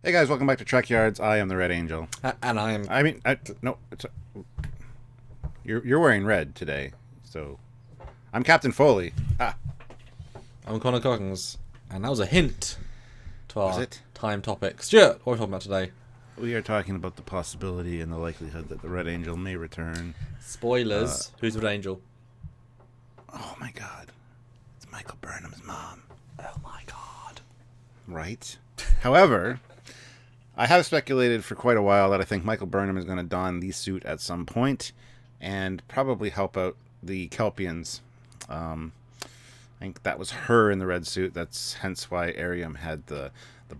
Hey guys, welcome back to Trekyards. I am the Red Angel. And I am. No, you're wearing red today, so I'm Captain Foley. Ah, I'm Connor Coggins, and that was a hint to was our it? time topic. Stuart, what are we talking about today? We are talking about the possibility and the likelihood that the Red Angel may return. Spoilers. Who's the angel? Oh my God, it's Michael Burnham's mom, Oh my god. right? However, I have speculated for quite a while that I think Michael Burnham is going to don the suit at some point and probably help out the Kelpians. I think that was her in the red suit. That's hence why Arium had the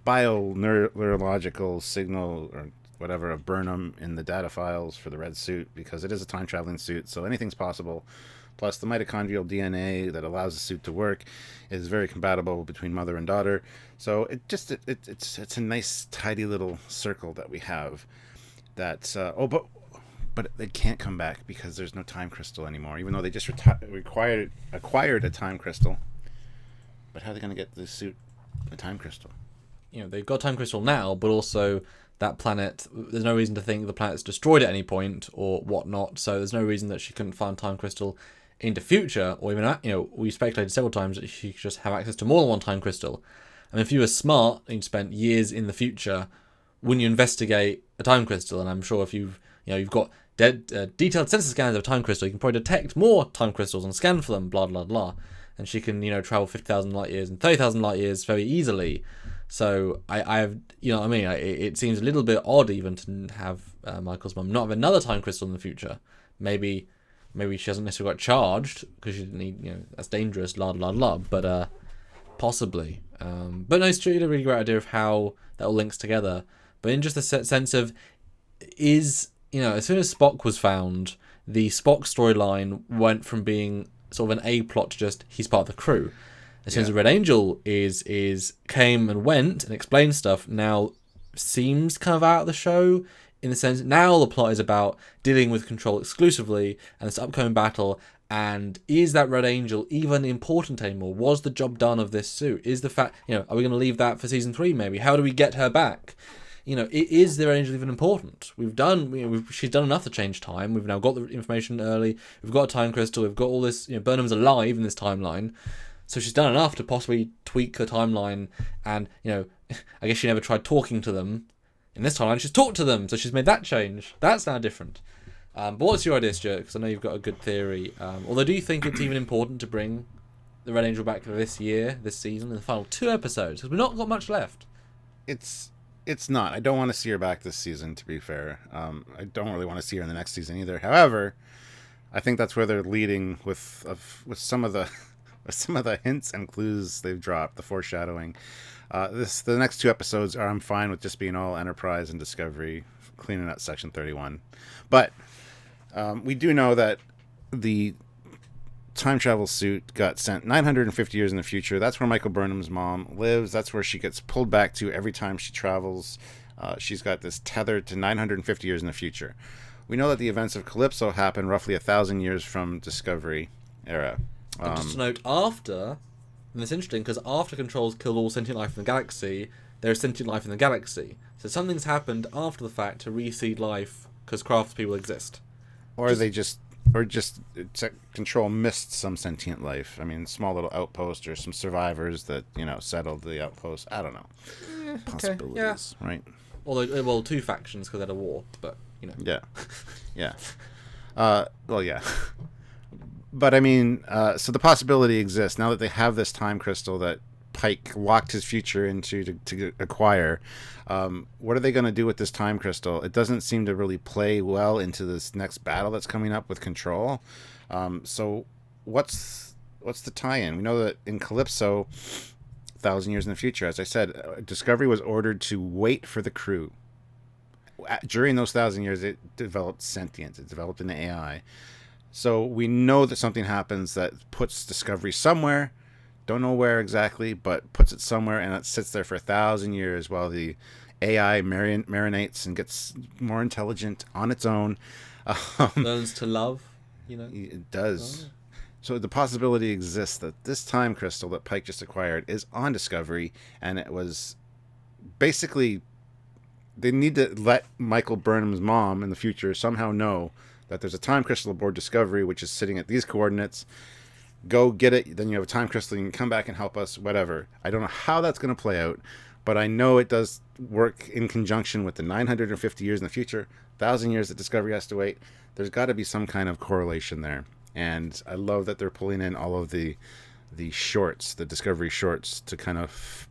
bio-neurological signal or whatever of Burnham in the data files for the red suit, because it is a time-traveling suit, so anything's possible. Plus, the mitochondrial DNA that allows the suit to work is very compatible between mother and daughter. So it's a nice, tidy little circle that we have. That's but they can't come back because there's no time crystal anymore. Even though they just acquired a time crystal. But how are they going to get the suit a time crystal? You know, they've got time crystal now, but also that planet, there's no reason to think the planet's destroyed at any point or whatnot, so there's no reason that she couldn't find time crystal into future, or even, we speculated several times that she could just have access to more than one time crystal. I mean, if you were smart and you'd spent years in the future, wouldn't you investigate a time crystal? And I'm sure if you've got detailed sensor scans of a time crystal, you can probably detect more time crystals and scan for them, blah, blah, blah. And she can, travel 50,000 light years and 30,000 light years very easily. So I have, what I mean, it seems a little bit odd even to have Michael's mum not have another time crystal in the future. Maybe she hasn't necessarily got charged because she didn't need, that's dangerous, blah, blah, blah. But possibly. But no, it's truly a really great idea of how that all links together. But in just the sense of, as soon as Spock was found, the Spock storyline went from being sort of an A plot to just he's part of the crew. As soon as the Red Angel is came and went and explained stuff, now seems kind of out of the show, in the sense now the plot is about dealing with Control exclusively and this upcoming battle. And is that Red Angel even important anymore? Was the job done of this suit? Is the fact, are we going to leave that for season 3 maybe? How do we get her back? Is the Red Angel even important? She's done enough to change time. We've now got the information early. We've got a time crystal. We've got all this. Burnham's alive in this timeline, so she's done enough to possibly tweak the timeline. And I guess she never tried talking to them. In this timeline, she's talked to them, so she's made that change. That's now different. But what's your idea, Stuart? Because I know you've got a good theory. Although, do you think it's even important to bring the Red Angel back this season, in the final 2 episodes? Because we've not got much left. It's not. I don't want to see her back this season, to be fair. I don't really want to see her in the next season either. However, I think that's where they're leading with some of the some of the hints and clues they've dropped, the foreshadowing. The next 2 episodes I'm fine with just being all Enterprise and Discovery, cleaning out Section 31. But we do know that the time travel suit got sent 950 years in the future. That's where Michael Burnham's mom lives. That's where she gets pulled back to every time she travels. She's got this tethered to 950 years in the future. We know that the events of Calypso happen roughly 1,000 years from Discovery era. And just to note, and it's interesting because after Control's killed all sentient life in the galaxy, there's sentient life in the galaxy. So something's happened after the fact to reseed life because craftspeople exist. Or Control missed some sentient life. I mean, small little outpost or some survivors that, settled the outpost. I don't know. Possibilities, yeah. Right? Although, well, 2 factions because they had a war, but, Yeah. Yeah. Well, yeah. But, I mean, so the possibility exists. Now that they have this time crystal that Pike locked his future into to acquire, what are they going to do with this time crystal? It doesn't seem to really play well into this next battle that's coming up with Control. So what's the tie-in? We know that in Calypso, 1,000 years in the future, as I said, Discovery was ordered to wait for the crew. During those 1,000 years, it developed sentience. It developed an AI. So we know that something happens that puts Discovery somewhere. Don't know where exactly, but puts it somewhere, and it sits there for 1,000 years while the AI marinates and gets more intelligent on its own. Learns to love, It does. Oh. So the possibility exists that this time crystal that Pike just acquired is on Discovery, and it was basically they need to let Michael Burnham's mom in the future somehow know that there's a time crystal aboard Discovery, which is sitting at these coordinates. Go get it. Then you have a time crystal. You can come back and help us. Whatever. I don't know how that's going to play out, but I know it does work in conjunction with the 950 years in the future, 1,000 years that Discovery has to wait. There's got to be some kind of correlation there. And I love that they're pulling in all of the shorts, the Discovery shorts, to kind of,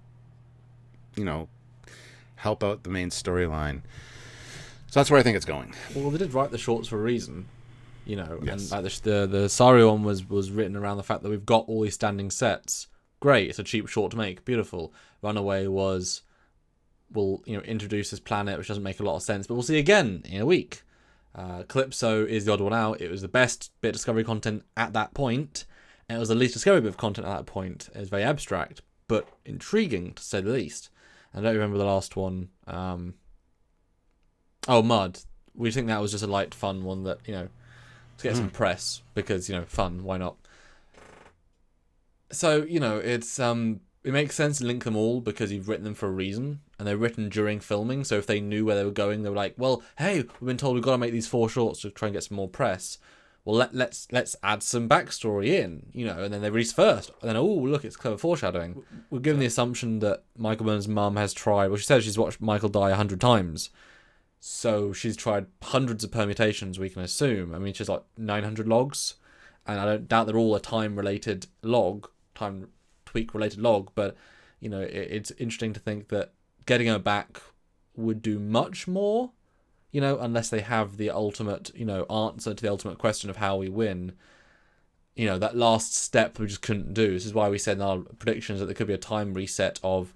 help out the main storyline. So that's where I think it's going. Well, they did write the shorts for a reason, Yes. and like the Sari one was written around the fact that we've got all these standing sets. Great, it's a cheap short to make, beautiful. Runaway was, we'll introduce this planet, which doesn't make a lot of sense, but we'll see again in a week. Calypso is the odd one out. It was the best bit of Discovery content at that point, and it was the least Discovery bit of content at that point. It was very abstract, but intriguing, to say the least. I don't remember the last one. Mud. We think that was just a light, fun one that, to get some press, because, fun, why not? So, it's it makes sense to link them all because you've written them for a reason, and they're written during filming, so if they knew where they were going, they were like, well, hey, we've been told we've got to make these 4 shorts to try and get some more press. Well, let's add some backstory in, and then they release first. And then, oh, look, it's clever foreshadowing. We're given the assumption that Michael Burnham's mum has tried, well, she says she's watched Michael die 100 times. So she's tried hundreds of permutations, we can assume. I mean, she's like 900 logs. And I don't doubt they're all a time-related log, time tweak-related log. But, it's interesting to think that getting her back would do much more. Unless they have the ultimate, answer to the ultimate question of how we win. That last step we just couldn't do. This is why we said in our predictions that there could be a time reset of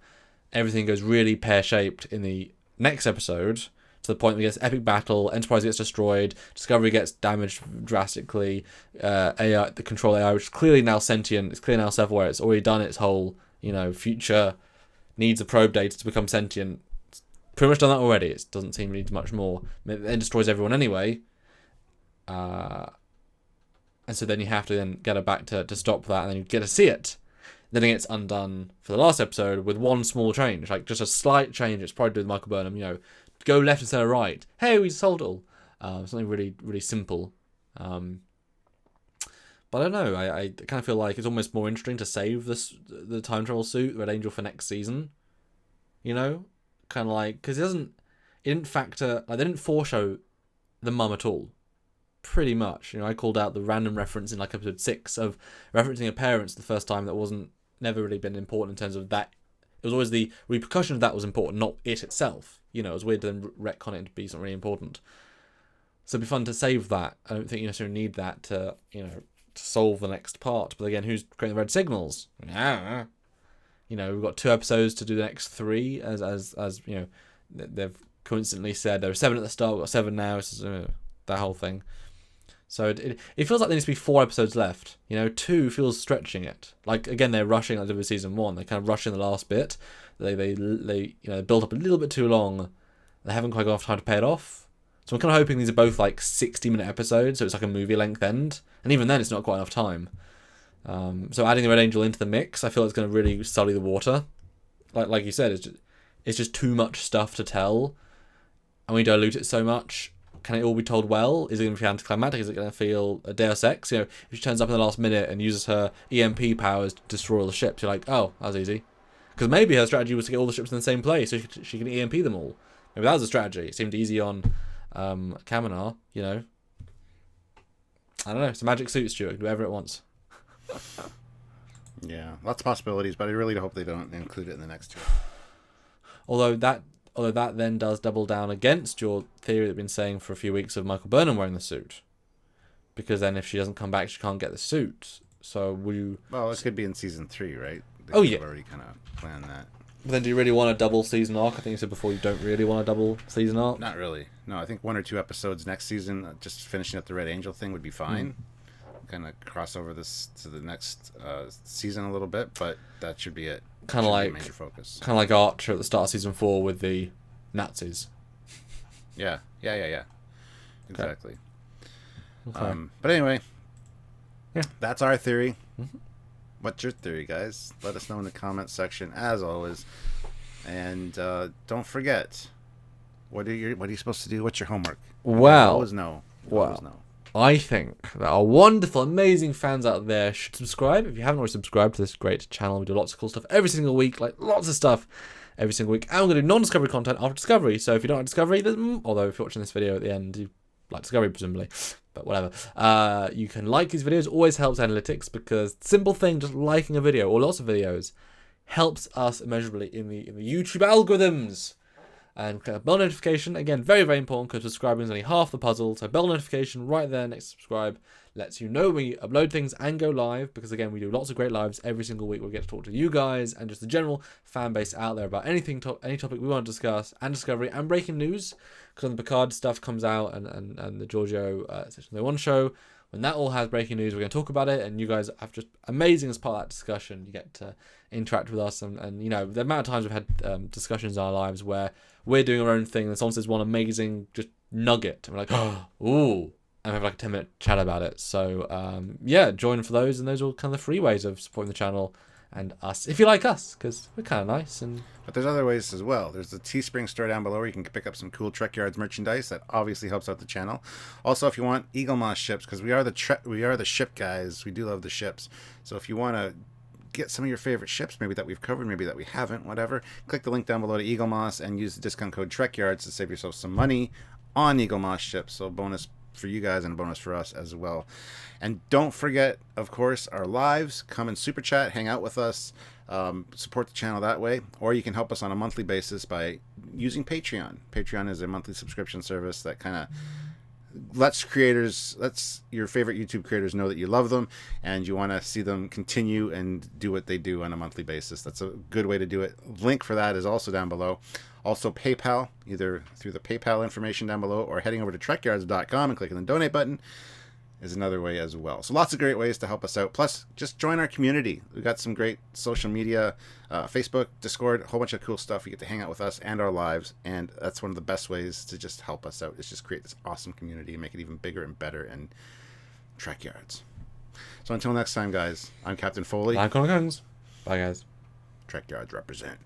everything goes really pear-shaped in the next episode, to the point where we get this epic battle, Enterprise gets destroyed, Discovery gets damaged drastically, AI, the control AI, which is clearly now sentient, it's clearly now self-aware, it's already done its whole, future needs of probe data to become sentient. Pretty much done that already. It doesn't seem to need much more. It then destroys everyone anyway. And so then you have to then get her back to stop that, and then you get to see it. Then it gets undone for the last episode with one small change, like just a slight change. It's probably to do with Michael Burnham, go left instead of right. Hey, we solved it all. Something really, really simple. But I don't know. I kind of feel like it's almost more interesting to save the time travel suit, Red Angel, for next season. Kind of like, because it didn't factor, like, they didn't foreshow the mum at all, pretty much. I called out the random reference in like episode 6 of referencing her parents the first time. That wasn't never really been important in terms of that. It was always the repercussion of that was important, not it itself. It was weird to then retcon it to be something really important. So it'd be fun to save that. I don't think you necessarily need that to to solve the next part. But again, who's creating the red signals? We've got 2 episodes to do the next 3, as they've coincidentally said. There were 7 at the start, we've got 7 now. It's that whole thing. So it feels like there needs to be 4 episodes left. 2 feels stretching it. Like, again, they're rushing like they did with season 1. They're kind of rushing the last bit. They built up a little bit too long. They haven't quite got enough time to pay it off. So I'm kind of hoping these are both like 60-minute episodes, so it's like a movie length end. And even then, it's not quite enough time. So adding the Red Angel into the mix, I feel it's going to really sully the water. Like you said, it's just too much stuff to tell, and we dilute it so much. Can it all be told well? Is it going to be anticlimactic? Is it going to feel a Deus Ex? If she turns up in the last minute and uses her EMP powers to destroy all the ships, you're like, oh, that was easy. Because maybe her strategy was to get all the ships in the same place so she can EMP them all. Maybe that was a strategy. It seemed easy on Kaminar, I don't know. It's a magic suit, Stuart. Do whatever it wants. Yeah, lots of possibilities, but I really hope they don't include it in the next 2. Although that then does double down against your theory that you've been saying for a few weeks of Michael Burnham wearing the suit. Because then if she doesn't come back, she can't get the suit. So will you... Well, it could be in season 3, right? They Oh, yeah. already kind of planned that. But then do you really want a double season arc? I think you said before you don't really want a double season arc. Not really. No, I think 1 or 2 episodes next season, just finishing up the Red Angel thing would be fine. Kind of cross over this to the next season a little bit, but that should be it. Kind of like major focus. Kind of like Archer at the start of season 4 with the Nazis. Yeah. Exactly. Okay. But anyway, yeah, that's our theory. Mm-hmm. What's your theory, guys? Let us know in the comments section, as always. And don't forget, What are you supposed to do? What's your homework? Well, always know. Always know. I think that our wonderful, amazing fans out there should subscribe. If you haven't already subscribed to this great channel, we do lots of cool stuff every single week, like lots of stuff every single week. And we're going to do non-Discovery content after Discovery. So if you don't like Discovery, although if you're watching this video at the end, you like Discovery presumably, but whatever. You can like these videos. Always helps analytics, because simple thing, just liking a video or lots of videos helps us immeasurably in the YouTube algorithms. And click bell notification, again, very, very important, because subscribing is only half the puzzle. So bell notification right there next to subscribe lets you know when we upload things and go live, because again, we do lots of great lives every single week. We get to talk to you guys and just the general fan base out there about any topic we want to discuss, and Discovery and breaking news, because when the Picard stuff comes out and the Giorgio Section 01 show, when that all has breaking news, we're going to talk about it, and you guys are just amazing as part of that discussion. You get to interact with us, and you know, the amount of times we've had discussions in our lives where we're doing our own thing, and someone says one amazing just nugget, and we're like, oh, ooh, and we have like a 10-minute chat about it. So yeah, join for those, and those are all kind of the free ways of supporting the channel and us, if you like us, because we're kind of nice. But there's other ways as well. There's the Teespring store down below where you can pick up some cool Trekyards merchandise that obviously helps out the channel. Also, if you want Eagle Moss ships, because we are the ship guys, we do love the ships. So if you want to get some of your favorite ships, maybe that we've covered, maybe that we haven't, whatever, click the link down below to Eagle Moss and use the discount code Trekyards to save yourself some money on Eagle Moss ships. So bonus for you guys and a bonus for us as well. And don't forget, of course, our lives. Come and super chat, hang out with us, support the channel that way, or you can help us on a monthly basis by using Patreon. Patreon is a monthly subscription service that kind of lets your favorite YouTube creators know that you love them and you want to see them continue and do what they do on a monthly basis. That's a good way to do it. Link for that is also down below. Also PayPal, either through the PayPal information down below or heading over to trekyards.com and clicking the donate button is another way as well. So lots of great ways to help us out. Plus, just join our community. We've got some great social media, Facebook, Discord, a whole bunch of cool stuff. You get to hang out with us and our lives, and that's one of the best ways to just help us out, is just create this awesome community and make it even bigger and better in Trekyards. So until next time, guys, I'm Captain Foley. I'm Connor Guns. Bye, guys. Trekyards represent.